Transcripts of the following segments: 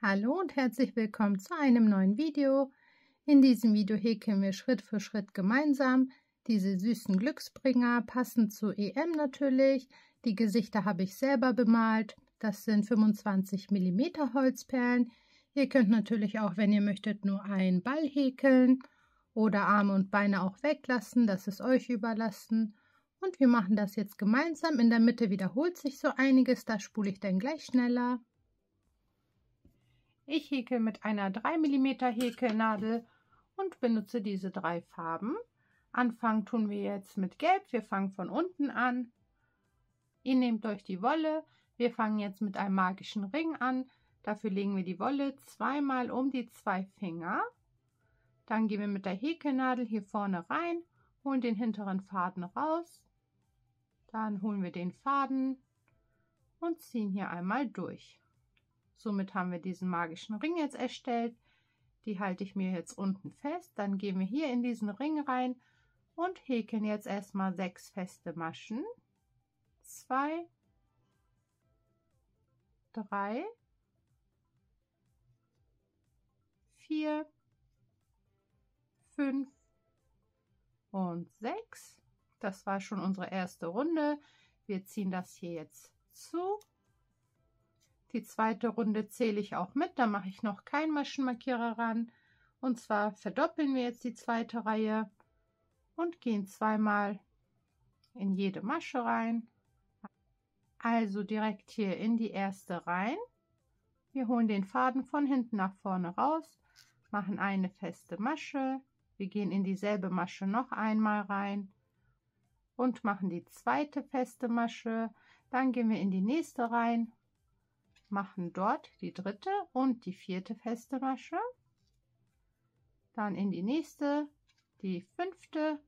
Hallo und herzlich willkommen zu einem neuen Video. In diesem Video häkeln wir Schritt für Schritt gemeinsam diese süßen Glücksbringer, passend zur EM natürlich. Die Gesichter habe ich selber bemalt. Das sind 25 mm Holzperlen. Ihr könnt natürlich auch, wenn ihr möchtet, nur einen Ball häkeln oder Arme und Beine auch weglassen. Das ist euch überlassen. Und wir machen das jetzt gemeinsam. In der Mitte wiederholt sich so einiges, da spule ich dann gleich schneller. Ich häkel mit einer 3 mm Häkelnadel und benutze diese 3 Farben. Anfangen tun wir jetzt mit Gelb. Wir fangen von unten an. Ihr nehmt euch die Wolle. Wir fangen jetzt mit einem magischen Ring an. Dafür legen wir die Wolle zweimal um die 2 Finger. Dann gehen wir mit der Häkelnadel hier vorne rein, holen den hinteren Faden raus. Dann holen wir den Faden und ziehen hier einmal durch. Somit haben wir diesen magischen Ring jetzt erstellt. Die halte ich mir jetzt unten fest. Dann gehen wir hier in diesen Ring rein und häkeln jetzt erstmal 6 feste Maschen. 2, 3, 4, 5 und 6. Das war schon unsere erste Runde. Wir ziehen das hier jetzt zu. Die zweite Runde zähle ich auch mit, da mache ich noch keinen Maschenmarkierer ran. Und zwar verdoppeln wir jetzt die zweite Reihe und gehen zweimal in jede Masche rein. Also direkt hier in die erste rein. Wir holen den Faden von hinten nach vorne raus, machen eine feste Masche. Wir gehen in dieselbe Masche noch einmal rein und machen die zweite feste Masche. Dann gehen wir in die nächste rein, machen dort die dritte und die vierte feste Masche, dann in die nächste, die 5.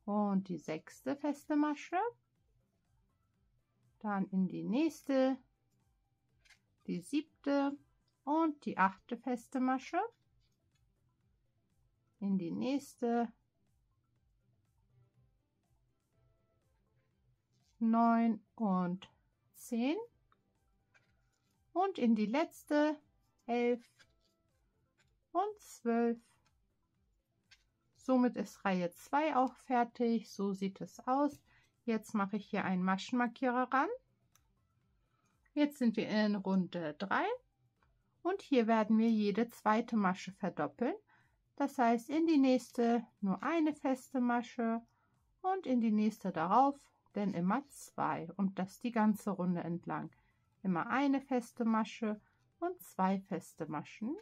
und die 6. feste Masche, dann in die nächste, die 7. und die 8. feste Masche, in die nächste, 9 und 10. und in die letzte 11 und 12. Somit ist Reihe 2 auch fertig. So sieht es aus. Jetzt mache ich hier einen Maschenmarkierer ran. Jetzt sind wir in Runde 3 und hier werden wir jede zweite Masche verdoppeln. Das heißt, in die nächste nur eine feste Masche und in die nächste darauf dann immer 2 und das die ganze Runde entlang. Immer eine feste Masche und 2 feste Maschen.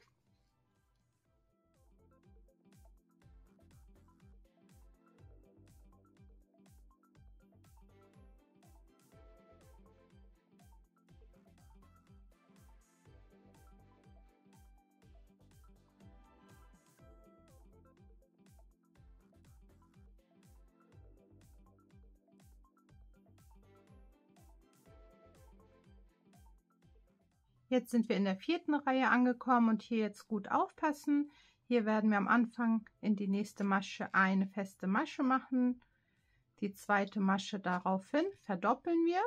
Jetzt sind wir in der 4. Reihe angekommen und hier jetzt gut aufpassen. Hier werden wir am Anfang in die nächste Masche eine feste Masche machen. Die zweite Masche daraufhin verdoppeln wir.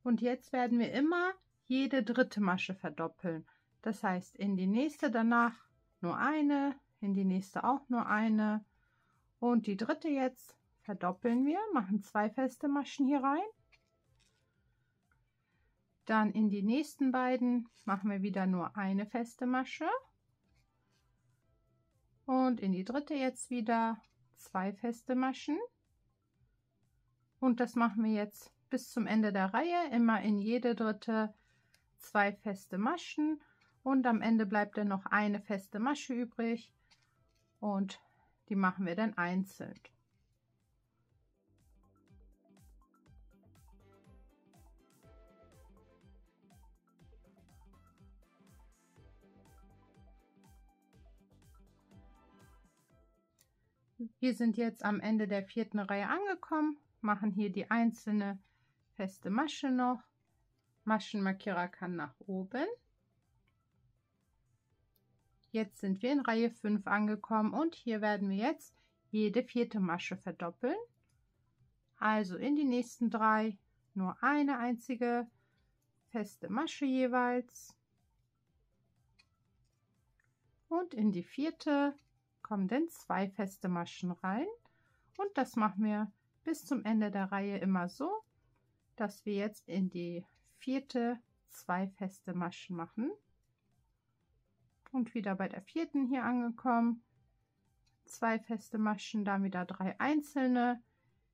Und jetzt werden wir immer jede dritte Masche verdoppeln. Das heißt, in die nächste danach nur eine, in die nächste auch nur eine. Und die dritte jetzt verdoppeln wir, machen 2 feste Maschen hier rein. Dann in die nächsten beiden machen wir wieder nur eine feste Masche. Und in die dritte jetzt wieder 2 feste Maschen. Und das machen wir jetzt bis zum Ende der Reihe. Immer in jede dritte 2 feste Maschen. Und am Ende bleibt dann noch eine feste Masche übrig. Und die machen wir dann einzeln. Wir sind jetzt am Ende der 4. Reihe angekommen, machen hier die einzelne feste Masche noch. Maschenmarkierer kann nach oben. Jetzt sind wir in Reihe 5 angekommen und hier werden wir jetzt jede 4. Masche verdoppeln. Also in die nächsten 3 nur eine einzige feste Masche jeweils. Und in die 4. kommen dann 2 feste Maschen rein. Und das machen wir bis zum Ende der Reihe immer so, dass wir jetzt in die 4. 2 feste Maschen machen. Und wieder bei der 4. hier angekommen, 2 feste Maschen, dann wieder 3 einzelne,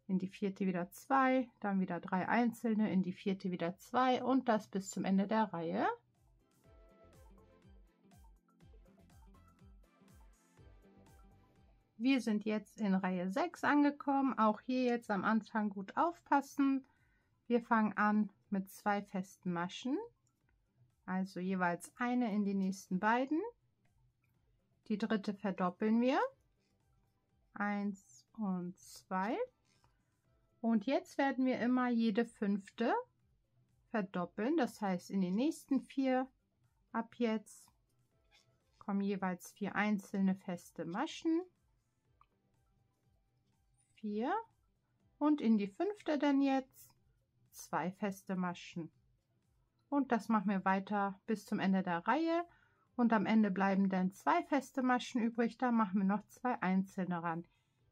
in die 4. wieder 2, dann wieder 3 einzelne, in die 4. wieder 2 und das bis zum Ende der Reihe. Wir sind jetzt in Reihe 6 angekommen, auch hier jetzt am Anfang gut aufpassen. Wir fangen an mit 2 festen Maschen, also jeweils eine in die nächsten beiden. Die 3. verdoppeln wir, 1 und 2. Und jetzt werden wir immer jede 5. verdoppeln, das heißt in den nächsten 4 ab jetzt kommen jeweils 4 einzelne feste Maschen. 4 und in die 5. dann jetzt 2 feste Maschen. Und das machen wir weiter bis zum Ende der Reihe. Und am Ende bleiben dann 2 feste Maschen übrig, da machen wir noch 2 einzelne ran.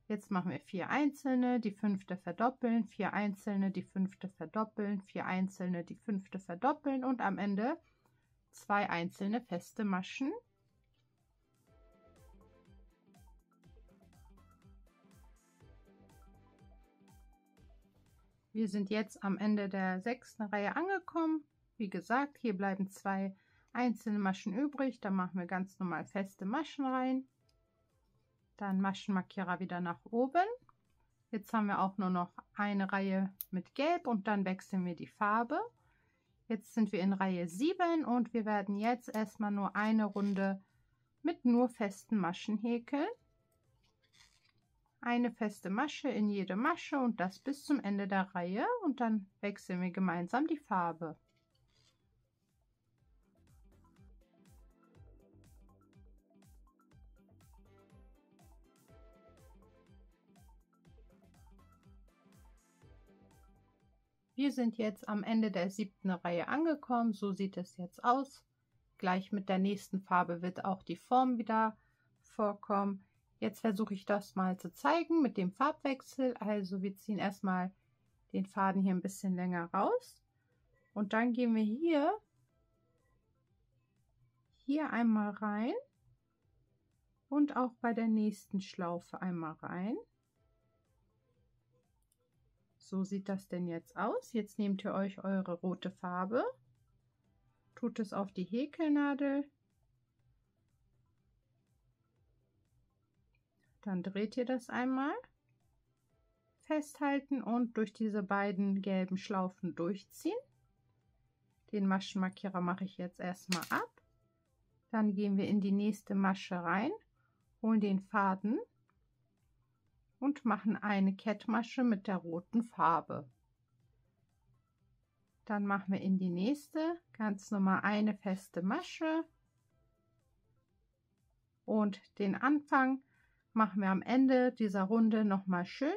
Jetzt machen wir 4 einzelne, die 5. verdoppeln, 4 einzelne, die 5. verdoppeln, 4 einzelne, die 5. verdoppeln und am Ende 2 einzelne feste Maschen. Wir sind jetzt am Ende der 6. Reihe angekommen. Wie gesagt, hier bleiben 2 einzelne Maschen übrig. Da machen wir ganz normal feste Maschen rein. Dann Maschenmarkierer wieder nach oben. Jetzt haben wir auch nur noch eine Reihe mit Gelb und dann wechseln wir die Farbe. Jetzt sind wir in Reihe 7 und wir werden jetzt erstmal nur eine Runde mit nur festen Maschen häkeln. Eine feste Masche in jede Masche und das bis zum Ende der Reihe und dann wechseln wir gemeinsam die Farbe. Wir sind jetzt am Ende der 7. Reihe angekommen, so sieht es jetzt aus. Gleich mit der nächsten Farbe wird auch die Form wieder vorkommen. Jetzt versuche ich das mal zu zeigen mit dem Farbwechsel. Also wir ziehen erstmal den Faden hier ein bisschen länger raus und dann gehen wir hier einmal rein und auch bei der nächsten Schlaufe einmal rein. So sieht das denn jetzt aus. Jetzt nehmt ihr euch eure rote Farbe, tut es auf die Häkelnadel. Dann dreht ihr das einmal, festhalten und durch diese beiden gelben Schlaufen durchziehen. Den Maschenmarkierer mache ich jetzt erstmal ab. Dann gehen wir in die nächste Masche rein, holen den Faden und machen eine Kettmasche mit der roten Farbe. Dann machen wir in die nächste ganz normal eine feste Masche und den Anfang machen wir am Ende dieser Runde noch mal schön.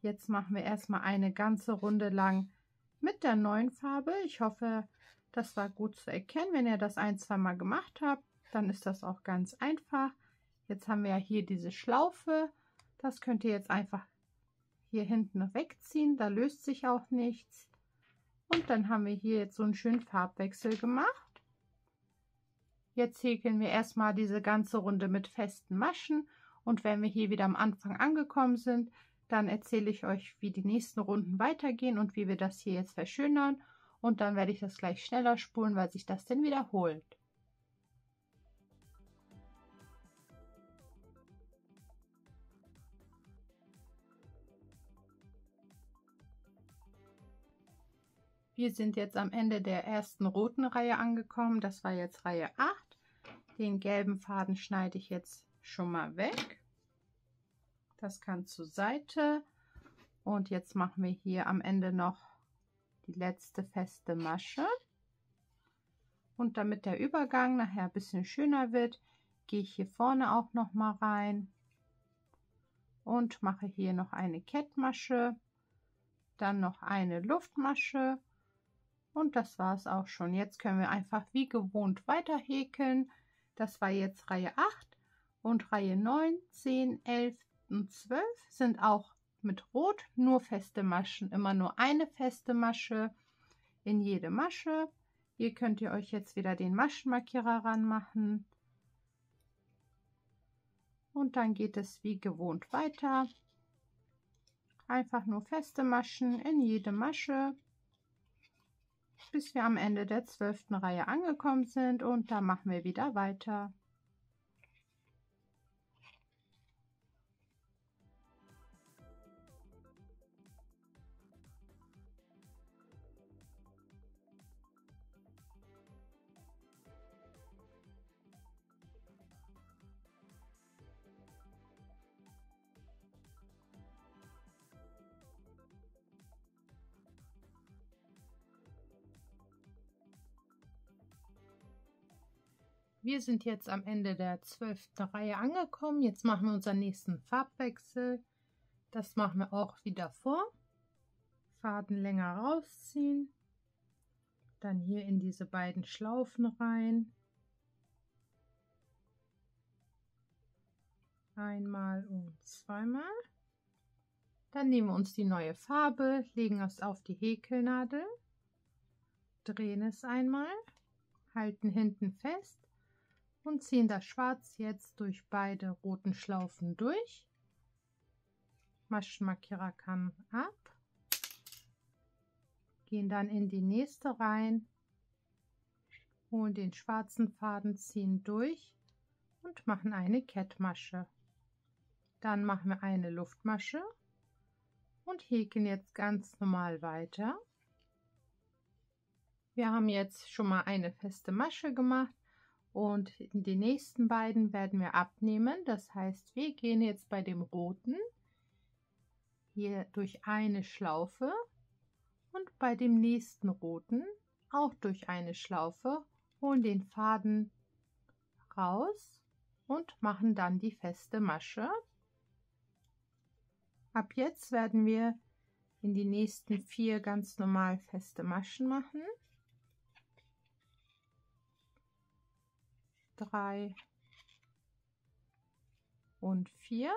Jetzt machen wir erstmal eine ganze Runde lang mit der neuen Farbe. Ich hoffe, das war gut zu erkennen. Wenn ihr das ein-, zweimal gemacht habt, dann ist das auch ganz einfach. Jetzt haben wir ja hier diese Schlaufe. Das könnt ihr jetzt einfach hier hinten wegziehen. Da löst sich auch nichts. Und dann haben wir hier jetzt so einen schönen Farbwechsel gemacht. Jetzt häkeln wir erstmal diese ganze Runde mit festen Maschen. Und wenn wir hier wieder am Anfang angekommen sind, dann erzähle ich euch, wie die nächsten Runden weitergehen und wie wir das hier jetzt verschönern. Und dann werde ich das gleich schneller spulen, weil sich das dann wiederholt. Wir sind jetzt am Ende der ersten roten Reihe angekommen. Das war jetzt Reihe 8. Den gelben Faden schneide ich jetzt schon mal weg. Das kann zur Seite. Und jetzt machen wir hier am Ende noch die letzte feste Masche. Und damit der Übergang nachher ein bisschen schöner wird, gehe ich hier vorne auch noch mal rein und mache hier noch eine Kettmasche, dann noch eine Luftmasche Und das war es auch schon. Jetzt können wir einfach wie gewohnt weiter häkeln. Das war jetzt Reihe 8 und Reihe 9, 10, 11 und 12 sind auch mit Rot nur feste Maschen. Immer nur eine feste Masche in jede Masche. Hier könnt ihr euch jetzt wieder den Maschenmarkierer ranmachen. Und dann geht es wie gewohnt weiter. Einfach nur feste Maschen in jede Masche, bis wir am Ende der 12. Reihe angekommen sind, und da machen wir wieder weiter. Wir sind jetzt am Ende der 12. Reihe angekommen. Jetzt machen wir unseren nächsten Farbwechsel. Das machen wir auch wieder vor. Faden länger rausziehen. Dann hier in diese beiden Schlaufen rein. Einmal und zweimal. Dann nehmen wir uns die neue Farbe, legen es auf die Häkelnadel, drehen es einmal, halten hinten fest und ziehen das Schwarz jetzt durch beide roten Schlaufen durch. Maschenmarkierer kann ab, gehen dann in die nächste rein, holen den schwarzen Faden, ziehen durch und machen eine Kettmasche. Dann machen wir eine Luftmasche und häkeln jetzt ganz normal weiter. Wir haben jetzt schon mal eine feste Masche gemacht. Und die nächsten beiden werden wir abnehmen. Das heißt, wir gehen jetzt bei dem roten hier durch eine Schlaufe und bei dem nächsten roten auch durch eine Schlaufe, holen den Faden raus und machen dann die feste Masche. Ab jetzt werden wir in die nächsten 4 ganz normal feste Maschen machen. 3 und 4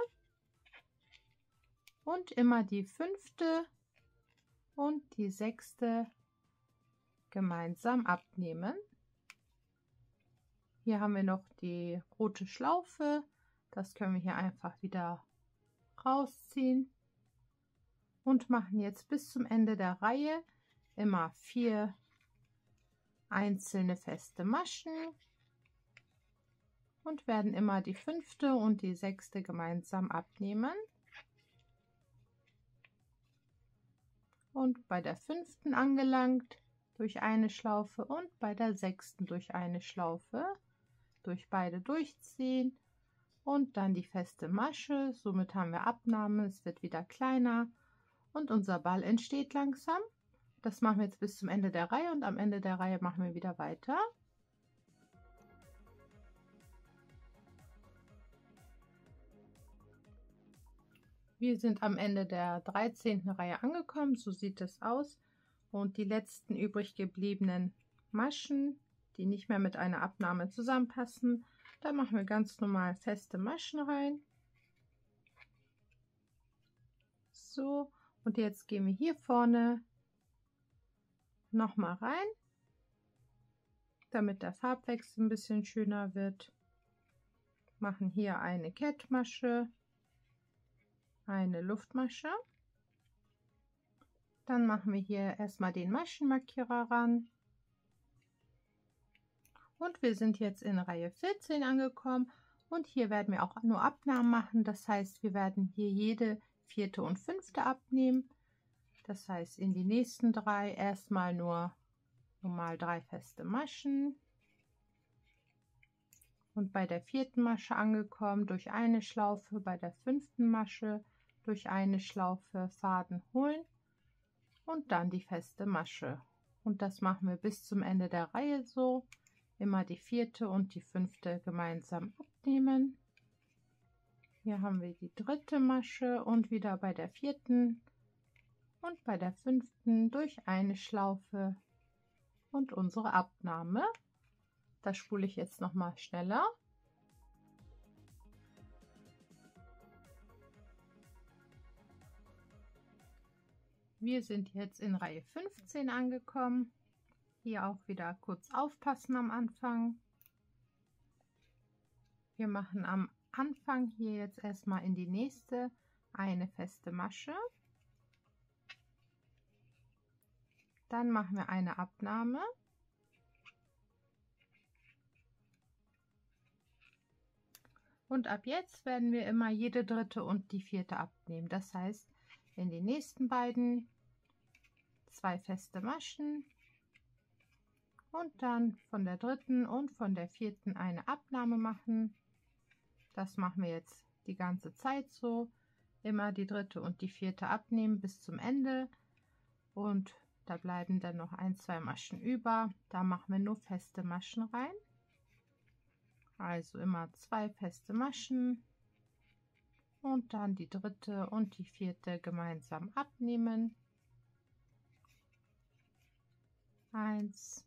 und immer die 5. und die 6. gemeinsam abnehmen. Hier haben wir noch die rote Schlaufe, das können wir hier einfach wieder rausziehen und machen jetzt bis zum Ende der Reihe immer 4 einzelne feste Maschen und werden immer die 5. und die 6. gemeinsam abnehmen. Und bei der 5. angelangt durch eine Schlaufe und bei der 6. durch eine Schlaufe, durch beide durchziehen und dann die feste Masche. Somit haben wir Abnahme, es wird wieder kleiner und unser Ball entsteht langsam. Das machen wir jetzt bis zum Ende der Reihe und am Ende der Reihe machen wir wieder weiter. Wir sind am Ende der 13. Reihe angekommen, so sieht es aus. Und die letzten übrig gebliebenen Maschen, die nicht mehr mit einer Abnahme zusammenpassen, da machen wir ganz normal feste Maschen rein. So, und jetzt gehen wir hier vorne nochmal rein, damit der Farbwechsel ein bisschen schöner wird. Machen hier eine Kettmasche, eine Luftmasche. Dann machen wir hier erstmal den Maschenmarkierer ran. Und wir sind jetzt in Reihe 14 angekommen und hier werden wir auch nur Abnahmen machen. Das heißt, wir werden hier jede 4. und 5. abnehmen. Das heißt, in die nächsten 3 erstmal nur normal 3 feste Maschen. Und bei der 4. Masche angekommen, durch eine Schlaufe, bei der 5. Masche durch eine Schlaufe Faden holen und dann die feste Masche. Und das machen wir bis zum Ende der Reihe so. Immer die 4. und die 5. gemeinsam abnehmen. Hier haben wir die 3. Masche und wieder bei der 4. und bei der 5. durch eine Schlaufe und unsere Abnahme. Das spule ich jetzt noch mal schneller. Wir sind jetzt in Reihe 15 angekommen. Hier auch wieder kurz aufpassen am Anfang. Wir machen am Anfang hier jetzt erstmal in die nächste eine feste Masche. Dann machen wir eine Abnahme. Und ab jetzt werden wir immer jede dritte und die vierte abnehmen. Das heißt, in den nächsten beiden 2 feste Maschen und dann von der dritten und von der vierten eine Abnahme machen. Das machen wir jetzt die ganze Zeit so. Immer die dritte und die vierte abnehmen bis zum Ende. Und da bleiben dann noch 1, 2 Maschen über. Da machen wir nur feste Maschen rein. Also immer 2 feste Maschen und dann die dritte und die vierte gemeinsam abnehmen. 1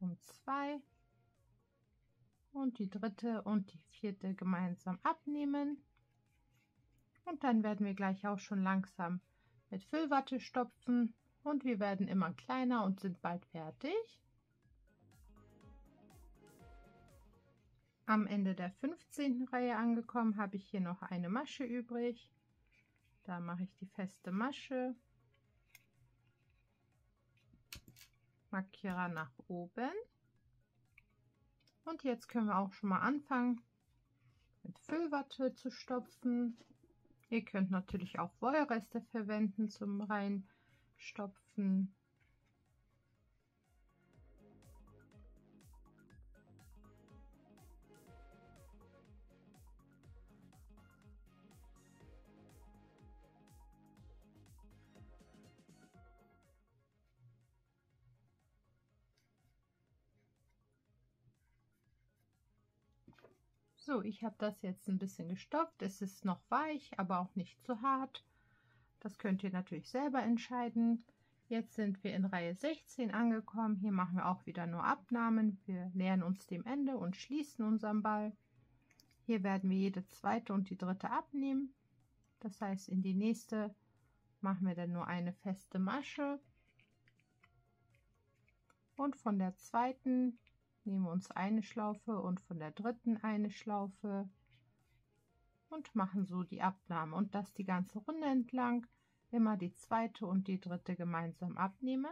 und 2 und die dritte und die vierte gemeinsam abnehmen. Und dann werden wir gleich auch schon langsam mit Füllwatte stopfen und wir werden immer kleiner und sind bald fertig. Am Ende der 15. Reihe angekommen, habe ich hier noch eine Masche übrig. Da mache ich die feste Masche, markiere nach oben und jetzt können wir auch schon mal anfangen mit Füllwatte zu stopfen. Ihr könnt natürlich auch Wollreste verwenden zum Reinstopfen. So, ich habe das jetzt ein bisschen gestopft. Es ist noch weich, aber auch nicht zu hart. Das könnt ihr natürlich selber entscheiden. Jetzt sind wir in Reihe 16 angekommen. Hier machen wir auch wieder nur Abnahmen. Wir nähern uns dem Ende und schließen unseren Ball. Hier werden wir jede zweite und die dritte abnehmen. Das heißt, in die nächste machen wir dann nur eine feste Masche. Und von der zweiten nehmen wir uns eine Schlaufe und von der dritten eine Schlaufe und machen so die Abnahme und das die ganze Runde entlang. Immer die zweite und die dritte gemeinsam abnehmen.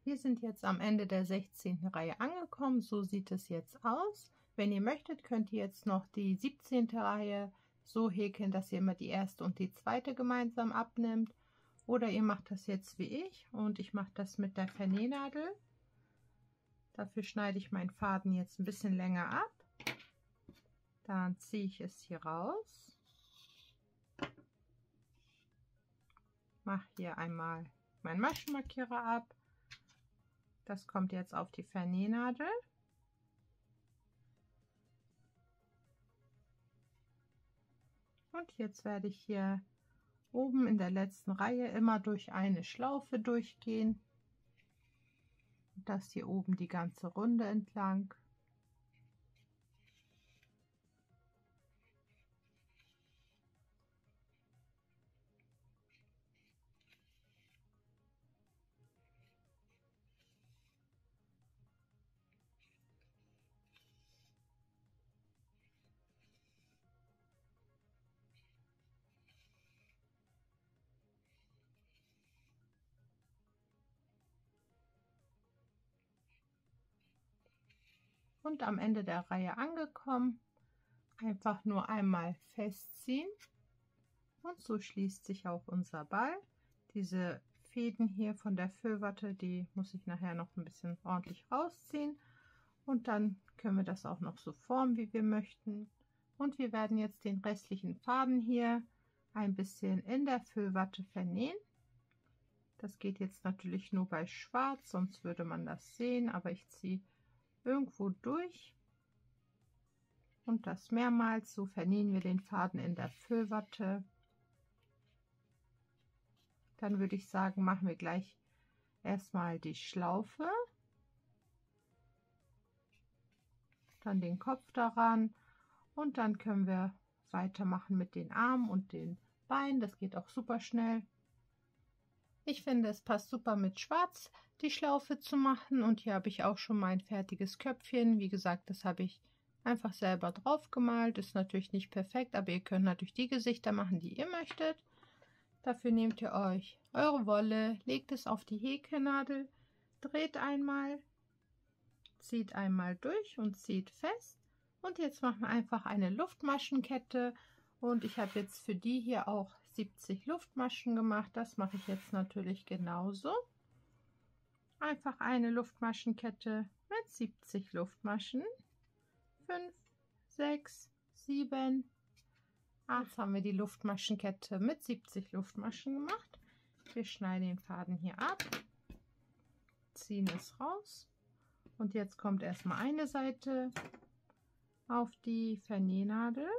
Wir sind jetzt am Ende der 16. Reihe angekommen. So sieht es jetzt aus. Wenn ihr möchtet, könnt ihr jetzt noch die 17. Reihe so häkeln, dass ihr immer die erste und die zweite gemeinsam abnimmt. Oder ihr macht das jetzt wie ich und ich mache das mit der Vernähnadel. Dafür schneide ich meinen Faden jetzt ein bisschen länger ab. Dann ziehe ich es hier raus. Mache hier einmal meinen Maschenmarkierer ab. Das kommt jetzt auf die Vernähnadel. Und jetzt werde ich hier oben in der letzten Reihe immer durch eine Schlaufe durchgehen. Das hier oben die ganze Runde entlang. Und am Ende der Reihe angekommen, einfach nur einmal festziehen und so schließt sich auch unser Ball. Diese Fäden hier von der Füllwatte, die muss ich nachher noch ein bisschen ordentlich rausziehen und dann können wir das auch noch so formen, wie wir möchten. Und wir werden jetzt den restlichen Faden hier ein bisschen in der Füllwatte vernähen. Das geht jetzt natürlich nur bei Schwarz, sonst würde man das sehen, aber ich ziehe irgendwo durch und das mehrmals. So vernähen wir den Faden in der Füllwatte. Dann würde ich sagen, machen wir gleich erstmal die Schlaufe, dann den Kopf daran und dann können wir weitermachen mit den Armen und den Beinen. Das geht auch super schnell. Ich finde, es passt super mit Schwarz die Schlaufe zu machen, und hier habe ich auch schon mein fertiges Köpfchen. Wie gesagt, das habe ich einfach selber drauf gemalt. Ist natürlich nicht perfekt, aber ihr könnt natürlich die Gesichter machen, die ihr möchtet. Dafür nehmt ihr euch eure Wolle, legt es auf die Häkelnadel, dreht einmal, zieht einmal durch und zieht fest. Und jetzt machen wir einfach eine Luftmaschenkette, und ich habe jetzt für die hier auch 70 Luftmaschen gemacht. Das mache ich jetzt natürlich genauso. Einfach eine Luftmaschenkette mit 70 Luftmaschen. 5, 6, 7, 8. Jetzt haben wir die Luftmaschenkette mit 70 Luftmaschen gemacht. Wir schneiden den Faden hier ab, ziehen es raus, und jetzt kommt erstmal eine Seite auf die Vernähnadel.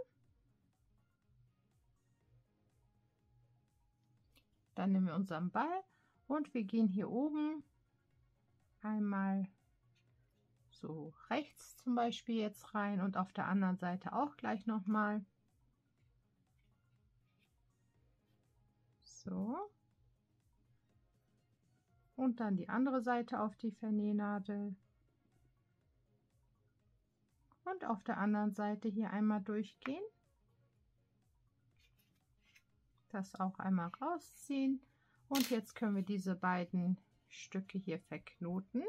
Dann nehmen wir unseren Ball und wir gehen hier oben einmal so rechts zum Beispiel jetzt rein und auf der anderen Seite auch gleich nochmal. So. Und dann die andere Seite auf die Vernähnadel. Und auf der anderen Seite hier einmal durchgehen. Das auch einmal rausziehen. Und jetzt können wir diese beiden Stücke hier verknoten.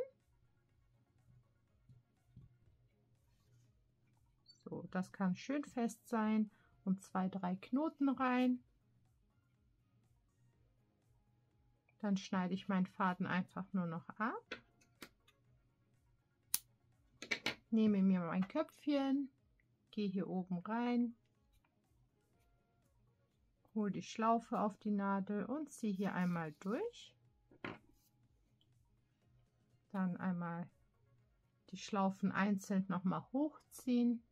So, das kann schön fest sein, und 2, 3 Knoten rein. Dann schneide ich meinen Faden einfach nur noch ab. Nehme mir mein Köpfchen, gehe hier oben rein, hole die Schlaufe auf die Nadel und ziehe hier einmal durch. Dann einmal die Schlaufen einzeln nochmal hochziehen.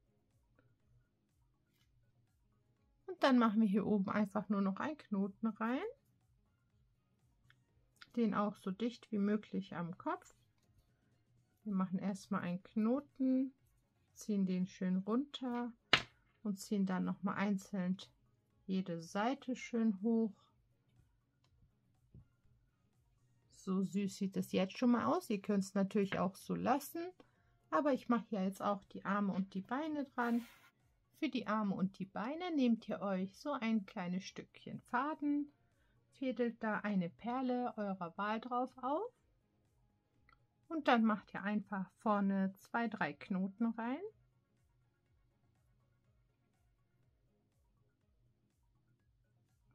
Und dann machen wir hier oben einfach nur noch einen Knoten rein. Den auch so dicht wie möglich am Kopf. Wir machen erstmal einen Knoten, ziehen den schön runter und ziehen dann nochmal einzeln jede Seite schön hoch. So süß sieht es jetzt schon mal aus. Ihr könnt es natürlich auch so lassen, aber ich mache ja jetzt auch die Arme und die Beine dran. Für die Arme und die Beine nehmt ihr euch so ein kleines Stückchen Faden, fädelt da eine Perle eurer Wahl drauf auf und dann macht ihr einfach vorne 2, 3 Knoten rein.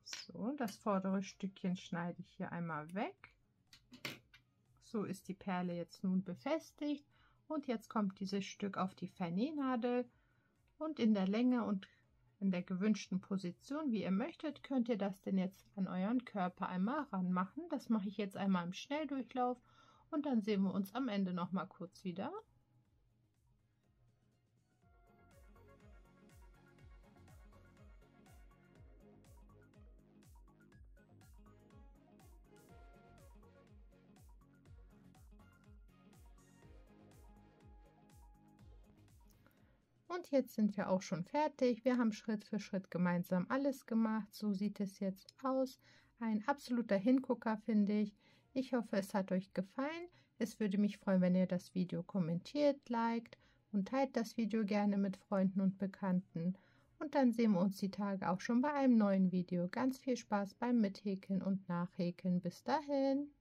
So, das vordere Stückchen schneide ich hier einmal weg. So ist die Perle jetzt nun befestigt, und jetzt kommt dieses Stück auf die Vernähnadel, und in der Länge und in der gewünschten Position, wie ihr möchtet, könnt ihr das denn jetzt an euren Körper einmal ranmachen. Das mache ich jetzt einmal im Schnelldurchlauf, und dann sehen wir uns am Ende noch mal kurz wieder. Und jetzt sind wir auch schon fertig. Wir haben Schritt für Schritt gemeinsam alles gemacht. So sieht es jetzt aus. Ein absoluter Hingucker, finde ich. Ich hoffe, es hat euch gefallen. Es würde mich freuen, wenn ihr das Video kommentiert, liked und teilt das Video gerne mit Freunden und Bekannten. Und dann sehen wir uns die Tage auch schon bei einem neuen Video. Ganz viel Spaß beim Mithäkeln und Nachhäkeln. Bis dahin!